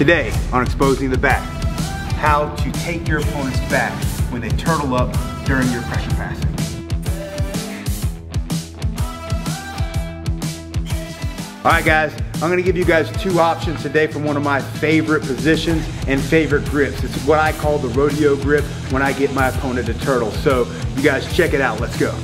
Today on Exposing the Back, how to take your opponent's back when they turtle up during your pressure passing. All right guys, I'm gonna give you guys two options today from one of my favorite positions and favorite grips. It's what I call the rodeo grip when I get my opponent to turtle. So you guys check it out, let's go.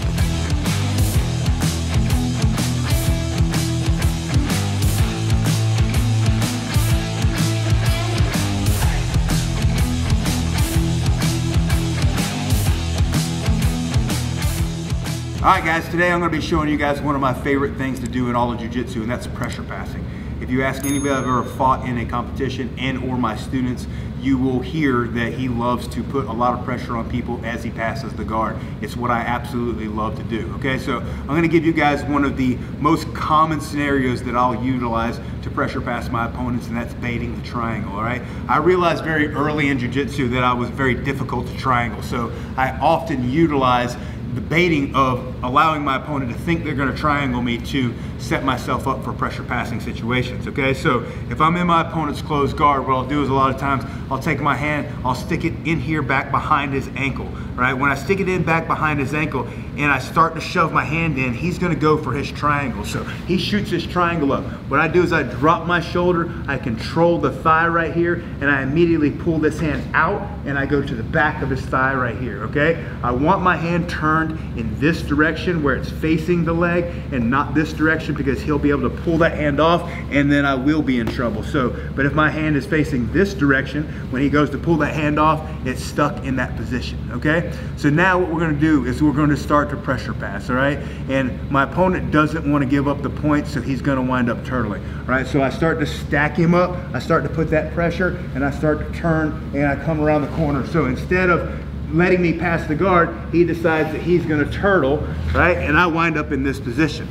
Alright guys, today I'm going to be showing you guys one of my favorite things to do in all of Jiu-Jitsu, and that's pressure passing. If you ask anybody I've ever fought in a competition and or my students, you will hear that he loves to put a lot of pressure on people as he passes the guard. It's what I absolutely love to do. Okay, so I'm going to give you guys one of the most common scenarios that I'll utilize to pressure pass my opponents, and that's baiting the triangle. Alright, I realized very early in Jiu-Jitsu that I was very difficult to triangle, so I often utilize the baiting of allowing my opponent to think they're going to triangle me to set myself up for pressure passing situations. Okay, so if I'm in my opponent's closed guard, what I'll do is a lot of times I'll take my hand, I'll stick it in here back behind his ankle. Right, when I stick it in back behind his ankle and I start to shove my hand in, he's going to go for his triangle. So he shoots his triangle up. What I do is I drop my shoulder, I control the thigh right here, and I immediately pull this hand out and I go to the back of his thigh right here. Okay, I want my hand turned in this direction where it's facing the leg and not this direction, because he'll be able to pull that hand off and then I will be in trouble. So, but if my hand is facing this direction, when he goes to pull that hand off, it's stuck in that position. Okay, so now what we're going to do is we're going to start to pressure pass. All right, and my opponent doesn't want to give up the points, so he's going to wind up turtling. All right, so I start to stack him up, I start to put that pressure, and I start to turn and I come around the corner. So instead of letting me pass the guard, he decides that he's going to turtle, right? And I wind up in this position.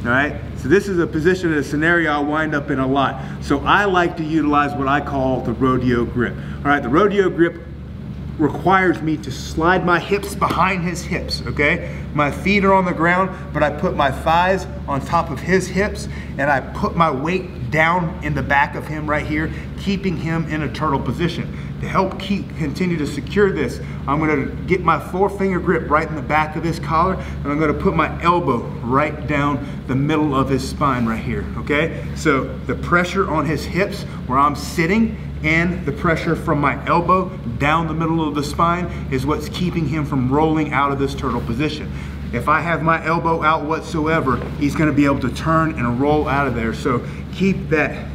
All right, so this is a position, a scenario I wind up in a lot. So I like to utilize what I call the rodeo grip. All right, the rodeo grip requires me to slide my hips behind his hips. Okay, my feet are on the ground, but I put my thighs on top of his hips and I put my weight down in the back of him right here, keeping him in a turtle position. To help continue to secure this, I'm going to get my four-finger grip right in the back of his collar, and I'm going to put my elbow right down the middle of his spine right here. Okay, so the pressure on his hips where I'm sitting and the pressure from my elbow down the middle of the spine is what's keeping him from rolling out of this turtle position. If I have my elbow out whatsoever, he's going to be able to turn and roll out of there. So keep that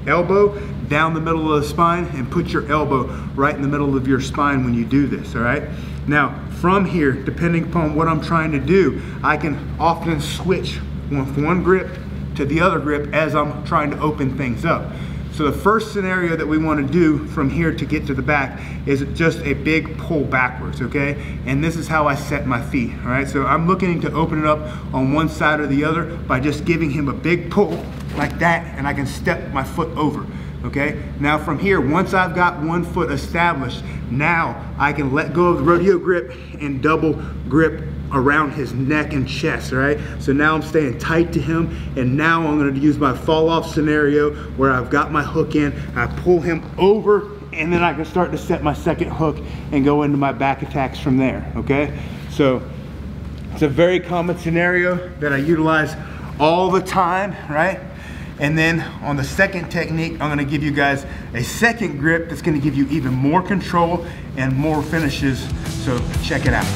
elbow down the middle of the spine and put your elbow right in the middle of your spine when you do this. All right, now from here, depending upon what I'm trying to do, I can often switch from one grip to the other grip as I'm trying to open things up. So the first scenario that we want to do from here to get to the back is just a big pull backwards. Okay, and this is how I set my feet. All right, so I'm looking to open it up on one side or the other by just giving him a big pull like that, and I can step my foot over. Okay, now from here, once I've got one foot established, now I can let go of the rodeo grip and double grip around his neck and chest. All right, so now I'm staying tight to him, and now I'm going to use my fall off scenario where I've got my hook in, I pull him over, and then I can start to set my second hook and go into my back attacks from there. Okay, so it's a very common scenario that I utilize all the time, right? And then on the second technique, I'm going to give you guys a second grip that's going to give you even more control and more finishes. So check it out.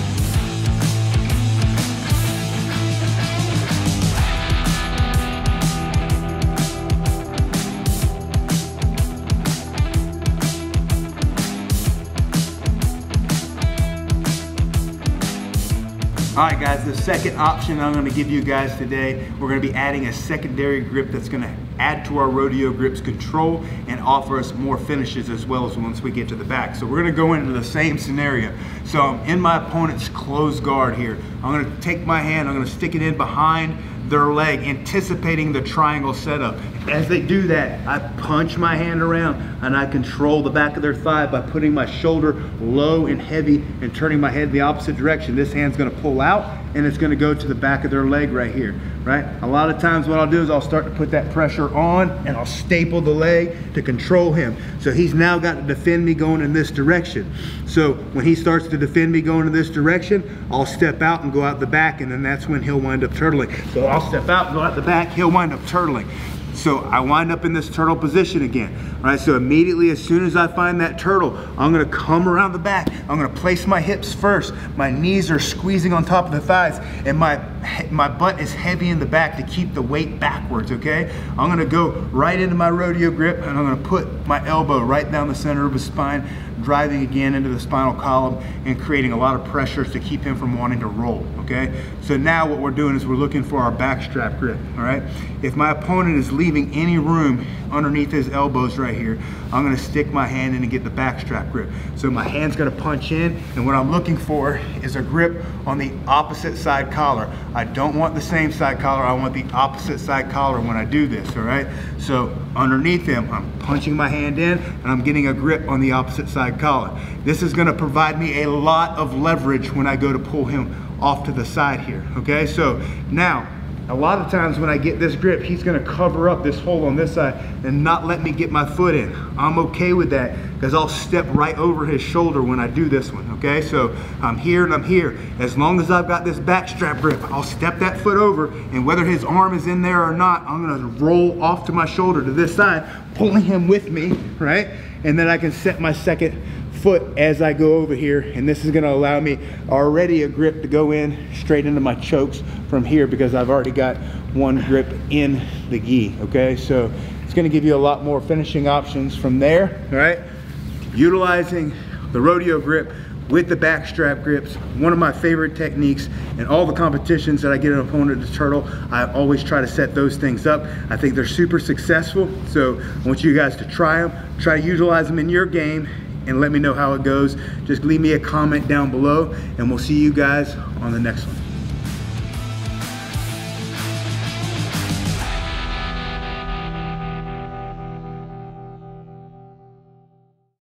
All right guys, the second option I'm going to give you guys today, we're going to be adding a secondary grip that's going to add to our rodeo grip's control and offer us more finishes as well as once we get to the back. So we're going to go into the same scenario. So I'm in my opponent's closed guard here. I'm going to take my hand, I'm going to stick it in behind their leg, anticipating the triangle setup. As they do that, I punch my hand around and I control the back of their thigh by putting my shoulder low and heavy and turning my head the opposite direction. This hand's gonna pull out and it's gonna go to the back of their leg right here, right? A lot of times what I'll do is I'll start to put that pressure on and I'll staple the leg to control him. So he's now got to defend me going in this direction. So when he starts to defend me going in this direction, I'll step out and go out the back, and then that's when he'll wind up turtling. So I'll step out and go out the back, he'll wind up turtling. So I wind up in this turtle position again, right? So immediately as soon as I find that turtle, I'm gonna come around the back. I'm gonna place my hips first. My knees are squeezing on top of the thighs, and my butt is heavy in the back to keep the weight backwards, okay? I'm gonna go right into my rodeo grip, and I'm gonna put my elbow right down the center of his spine, driving again into the spinal column and creating a lot of pressure to keep him from wanting to roll, okay? So now what we're doing is we're looking for our backstrap grip, all right? If my opponent is leaving any room underneath his elbows right here, I'm gonna stick my hand in and get the backstrap grip. So my hand's gonna punch in, and what I'm looking for is a grip on the opposite side collar. I don't want the same side collar, I want the opposite side collar when I do this, all right? So underneath him, I'm punching my hand in, and I'm getting a grip on the opposite side collar. This is gonna provide me a lot of leverage when I go to pull him off to the side here, okay? So now, a lot of times when I get this grip, he's gonna cover up this hole on this side and not let me get my foot in. I'm okay with that because I'll step right over his shoulder when I do this one, okay? So I'm here and I'm here. As long as I've got this backstrap grip, I'll step that foot over, and whether his arm is in there or not, I'm gonna roll off to my shoulder to this side, pulling him with me, right? And then I can set my second foot as I go over here, and this is going to allow me already a grip to go in straight into my chokes from here because I've already got one grip in the gi, okay? So it's going to give you a lot more finishing options from there, all right? Utilizing the rodeo grip with the backstrap grips, one of my favorite techniques. In all the competitions that I get an opponent to turtle, I always try to set those things up. I think they're super successful, so I want you guys to try them, try to utilize them in your game, and let me know how it goes. Just leave me a comment down below, and we'll see you guys on the next one.